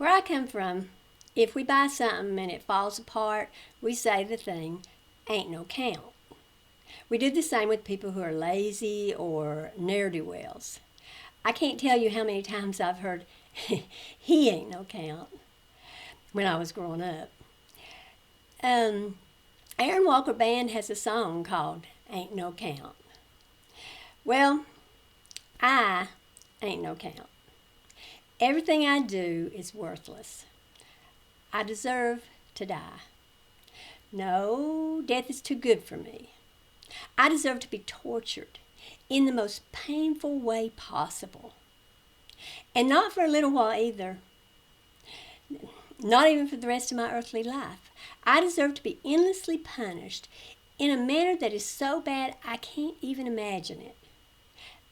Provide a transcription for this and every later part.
Where I come from, if we buy something and it falls apart, we say the thing ain't no count. We do the same with people who are lazy or ne'er-do-wells. I can't tell you how many times I've heard, he ain't no count, when I was growing up. Aaron Walker Band has a song called Ain't No Count. Well, I ain't no count. Everything I do is worthless. I deserve to die. No, death is too good for me. I deserve to be tortured in the most painful way possible. And not for a little while either. Not even for the rest of my earthly life. I deserve to be endlessly punished in a manner that is so bad I can't even imagine it.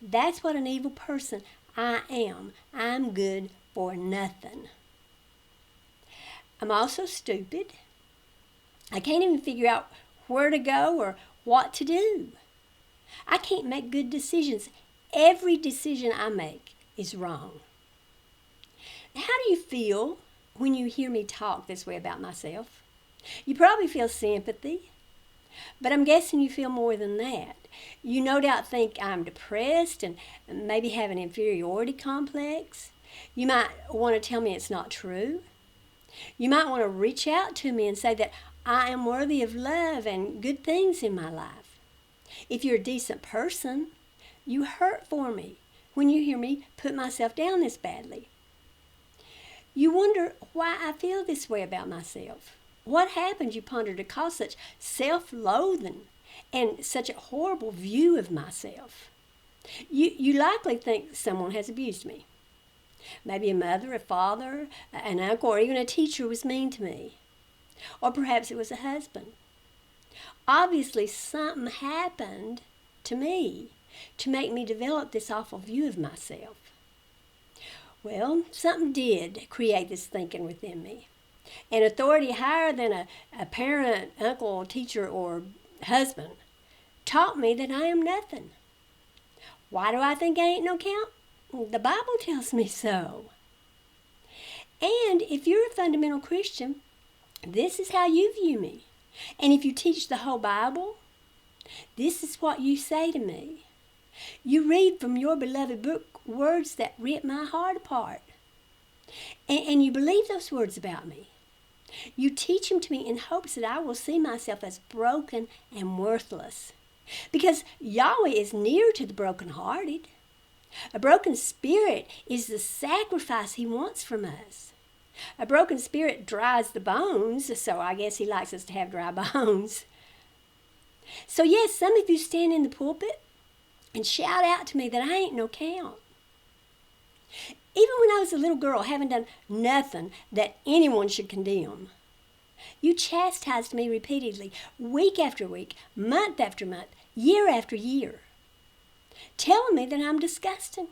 That's what an evil person I am. I'm good for nothing. I'm also stupid. I can't even figure out where to go or what to do. I can't make good decisions. Every decision I make is wrong. How do you feel when you hear me talk this way about myself? You probably feel sympathy, but I'm guessing you feel more than that. You no doubt think I'm depressed and maybe have an inferiority complex. You might want to tell me it's not true. You might want to reach out to me and say that I am worthy of love and good things in my life. If you're a decent person, you hurt for me when you hear me put myself down this badly. You wonder why I feel this way about myself. What happened, you ponder, to cause such self-loathing and such a horrible view of myself? You likely think someone has abused me. Maybe a mother, a father, an uncle, or even a teacher was mean to me. Or perhaps it was a husband. Obviously, something happened to me to make me develop this awful view of myself. Well, something did create this thinking within me. An authority higher than a parent, uncle, teacher, or husband taught me that I am nothing. Why do I think I ain't no count? The Bible tells me so. And if you're a fundamental Christian, this is how you view me. And if you teach the whole Bible, this is what you say to me. You read from your beloved book words that rip my heart apart. And you believe those words about me. You teach them to me in hopes that I will see myself as broken and worthless. Because Yahweh is near to the brokenhearted. A broken spirit is the sacrifice he wants from us. A broken spirit dries the bones, so I guess he likes us to have dry bones. So yes, some of you stand in the pulpit and shout out to me that I ain't no count. Even when I was a little girl, having done nothing that anyone should condemn, you chastised me repeatedly, week after week, month after month, year after year, telling me that I'm disgusting.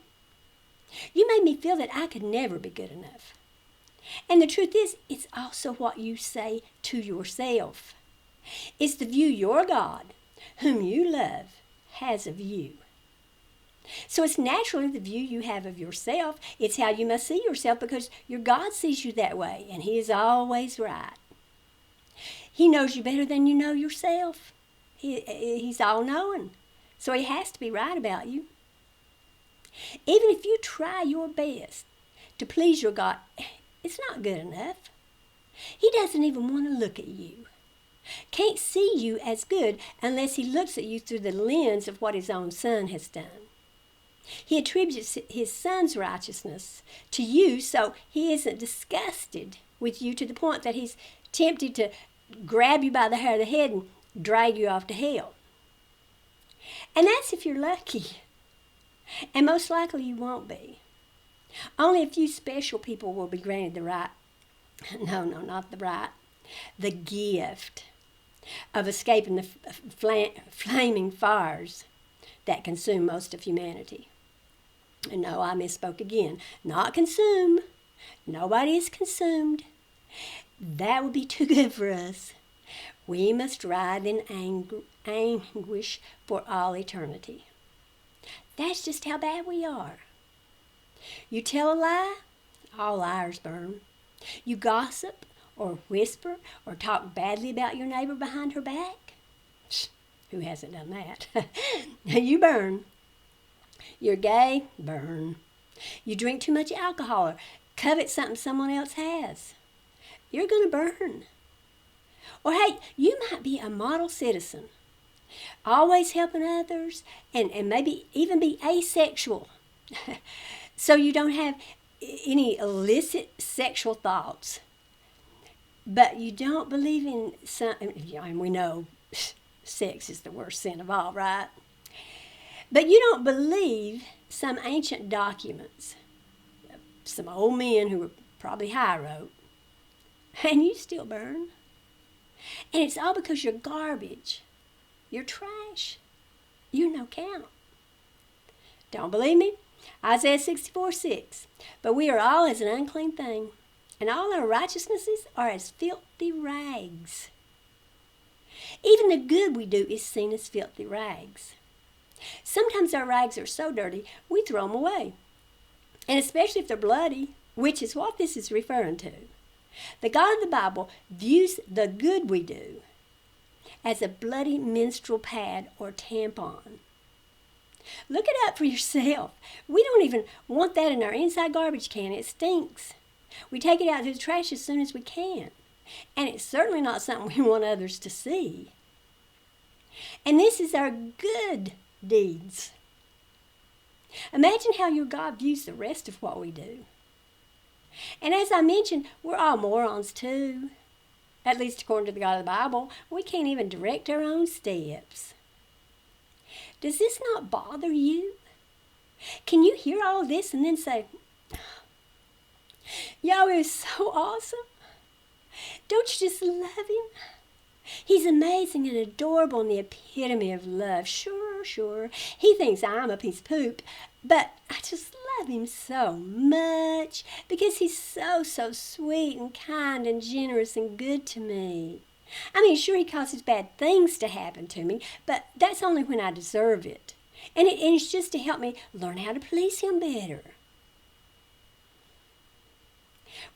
You made me feel that I could never be good enough. And the truth is, it's also what you say to yourself. It's the view your God, whom you love, has of you. So it's naturally the view you have of yourself. It's how you must see yourself because your God sees you that way, and he is always right. He knows you better than you know yourself. He's all-knowing, so he has to be right about you. Even if you try your best to please your God, it's not good enough. He doesn't even want to look at you. Can't see you as good unless he looks at you through the lens of what his own Son has done. He attributes his Son's righteousness to you, so he isn't disgusted with you to the point that he's tempted to grab you by the hair of the head and drag you off to hell. And that's if you're lucky. And most likely you won't be. Only a few special people will be granted the right, not the right, the gift of escaping the flaming fires that consume most of humanity. And no, I misspoke again. Not consume. Nobody is consumed. That would be too good for us. We must writhe in anguish for all eternity. That's just how bad we are. You tell a lie, all liars burn. You gossip or whisper or talk badly about your neighbor behind her back. Who hasn't done that? You burn. You're gay? Burn. You drink too much alcohol or covet something someone else has. You're going to burn. Or hey, you might be a model citizen, always helping others, and maybe even be asexual. So you don't have any illicit sexual thoughts. But you don't believe in some, and we know sex is the worst sin of all, right? But you don't believe some ancient documents, some old men who were probably high wrote, and you still burn. And it's all because you're garbage. You're trash. You're no count. Don't believe me? Isaiah 64:6. But we are all as an unclean thing, and all our righteousnesses are as filthy rags. Even the good we do is seen as filthy rags. Sometimes our rags are so dirty, we throw them away. And especially if they're bloody, which is what this is referring to. The God of the Bible views the good we do as a bloody menstrual pad or tampon. Look it up for yourself. We don't even want that in our inside garbage can. It stinks. We take it out to the trash as soon as we can. And it's certainly not something we want others to see. And this is our good deeds. Imagine how your God views the rest of what we do. And as I mentioned, we're all morons too. At least according to the God of the Bible, we can't even direct our own steps. Does this not bother you? Can you hear all of this and then say, Yahweh is so awesome? Don't you just love him? He's amazing and adorable and the epitome of love. Sure. He thinks I'm a piece of poop, but I just love him so much because he's so sweet and kind and generous and good to me. I mean, sure, he causes bad things to happen to me, but that's only when I deserve it. And it's just to help me learn how to please him better.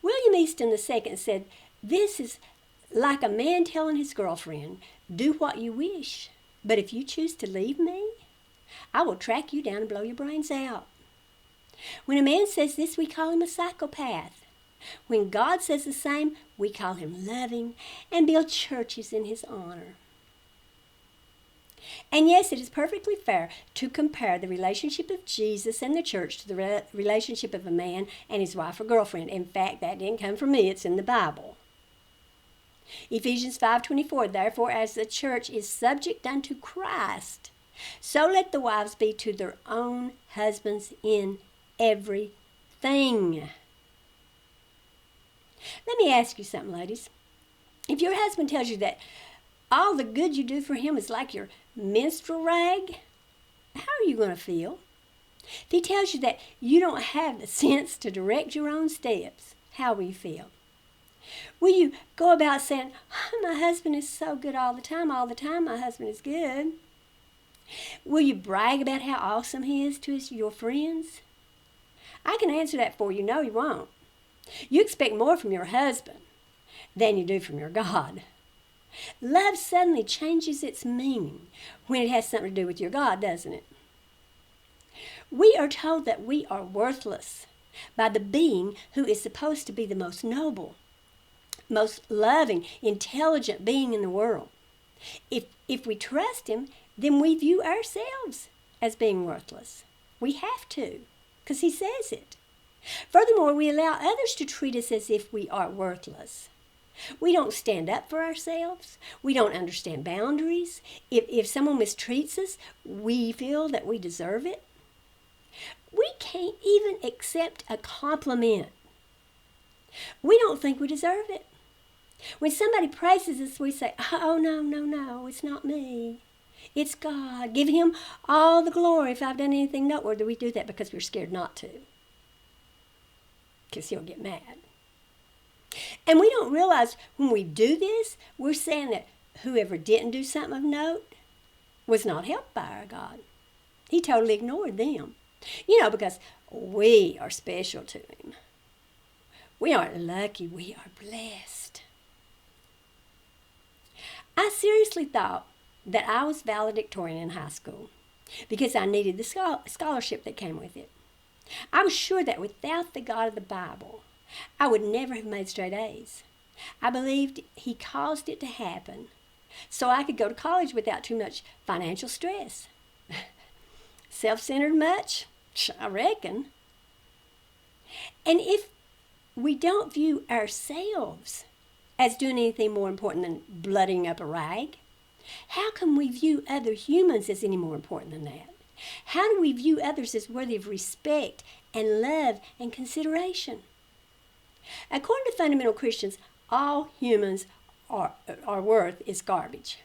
William Easton II said, this is like a man telling his girlfriend, do what you wish, but if you choose to leave me, I will track you down and blow your brains out. When a man says this, we call him a psychopath. When God says the same, we call him loving and build churches in his honor. And yes, it is perfectly fair to compare the relationship of Jesus and the church to the relationship of a man and his wife or girlfriend. In fact, that didn't come from me, it's in the Bible. Ephesians 5:24, therefore, as the church is subject unto Christ, so let the wives be to their own husbands in everything. Let me ask you something, ladies. If your husband tells you that all the good you do for him is like your menstrual rag, how are you going to feel? If he tells you that you don't have the sense to direct your own steps, how will you feel? Will you go about saying, my husband is so good all the time my husband is good? Will you brag about how awesome he is to your friends? I can answer that for you. No, you won't. You expect more from your husband than you do from your God. Love suddenly changes its meaning when it has something to do with your God, doesn't it? We are told that we are worthless by the being who is supposed to be the most noble, most loving, intelligent being in the world. If we trust him, then we view ourselves as being worthless. We have to, because he says it. Furthermore, we allow others to treat us as if we are worthless. We don't stand up for ourselves. We don't understand boundaries. If someone mistreats us, we feel that we deserve it. We can't even accept a compliment. We don't think we deserve it. When somebody praises us, we say, oh, no, it's not me. It's God. Give him all the glory. If I've done anything noteworthy, we do that because we're scared not to. Because he'll get mad. And we don't realize when we do this, we're saying that whoever didn't do something of note was not helped by our God. He totally ignored them. Because we are special to him. We aren't lucky, we are blessed. I seriously thought that I was valedictorian in high school because I needed the scholarship that came with it. I was sure that without the God of the Bible, I would never have made straight A's. I believed He caused it to happen so I could go to college without too much financial stress. Self-centered much? I reckon. And if we don't view ourselves as doing anything more important than blooding up a rag, how can we view other humans as any more important than that? How do we view others as worthy of respect and love and consideration? According to fundamental Christians, all humans are worth is garbage.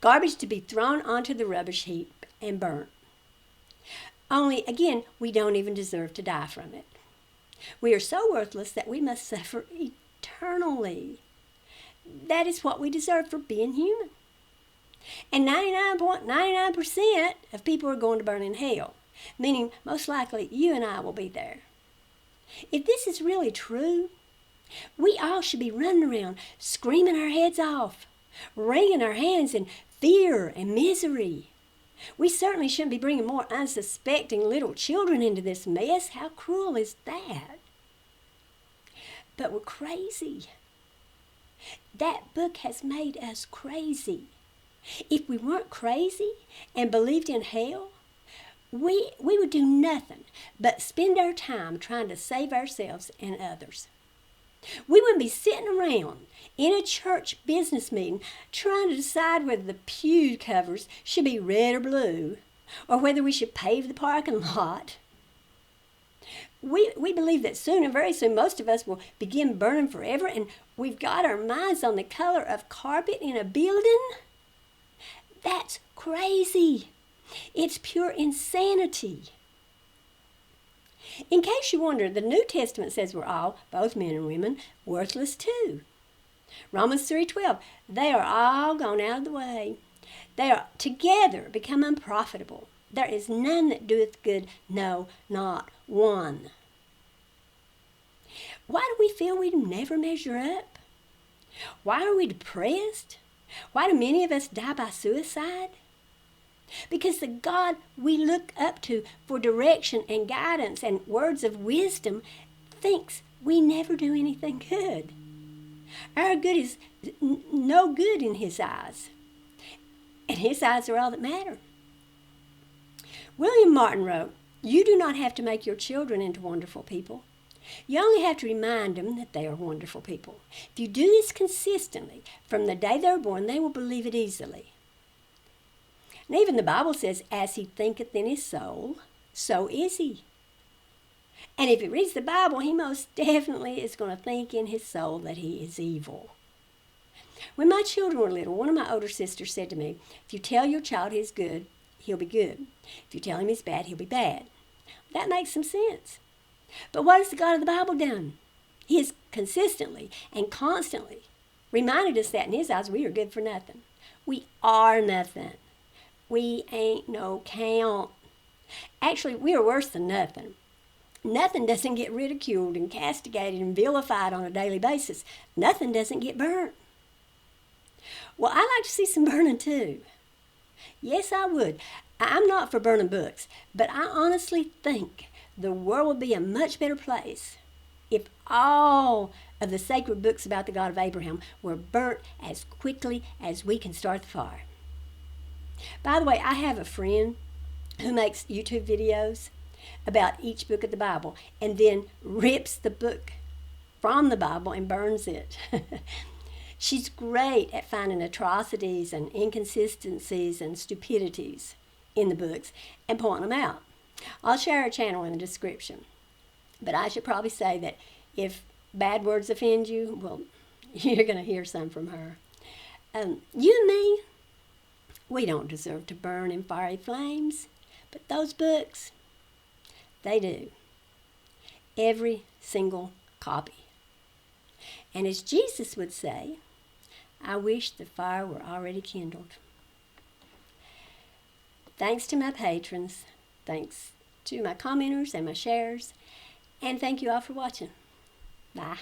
Garbage to be thrown onto the rubbish heap and burnt. Only, again, we don't even deserve to die from it. We are so worthless that we must suffer eternally. That is what we deserve for being human. And 99.99% of people are going to burn in hell, meaning most likely you and I will be there. If this is really true, we all should be running around screaming our heads off, wringing our hands in fear and misery. We certainly shouldn't be bringing more unsuspecting little children into this mess. How cruel is that? But we're crazy. That book has made us crazy. If we weren't crazy and believed in hell, we would do nothing but spend our time trying to save ourselves and others. We wouldn't be sitting around in a church business meeting trying to decide whether the pew covers should be red or blue, or whether we should pave the parking lot. We believe that soon, and very soon, most of us will begin burning forever, and we've got our minds on the color of carpet in a building. That's crazy. It's pure insanity. In case you wonder, the New Testament says we're all, both men and women, worthless too. Romans 3:12, they are all gone out of the way. They are together become unprofitable. There is none that doeth good, no, not one. Why do we feel we never measure up? Why are we depressed? Why do many of us die by suicide? Because the God we look up to for direction and guidance and words of wisdom thinks we never do anything good. Our good is no good in His eyes. And His eyes are all that matter. William Martin wrote, "You do not have to make your children into wonderful people. You only have to remind them that they are wonderful people. If you do this consistently, from the day they were born, they will believe it easily." And even the Bible says, as he thinketh in his soul, so is he. And if he reads the Bible, he most definitely is going to think in his soul that he is evil. When my children were little, one of my older sisters said to me, if you tell your child he's good, he'll be good. If you tell him he's bad, he'll be bad. That makes some sense. But what has the God of the Bible done? He has consistently and constantly reminded us that in His eyes we are good for nothing. We are nothing. We ain't no count. Actually, we are worse than nothing. Nothing doesn't get ridiculed and castigated and vilified on a daily basis. Nothing doesn't get burnt. Well, I like to see some burning too. Yes, I would. I'm not for burning books, but I honestly think the world would be a much better place if all of the sacred books about the God of Abraham were burnt as quickly as we can start the fire. By the way, I have a friend who makes YouTube videos about each book of the Bible and then rips the book from the Bible and burns it. She's great at finding atrocities and inconsistencies and stupidities in the books and pointing them out. I'll share her channel in the description. But I should probably say that if bad words offend you, well, you're going to hear some from her. You and me, we don't deserve to burn in fiery flames, but those books, they do. Every single copy. And as Jesus would say, I wish the fire were already kindled. Thanks to my patrons, thanks to my commenters and my shares, and thank you all for watching. Bye.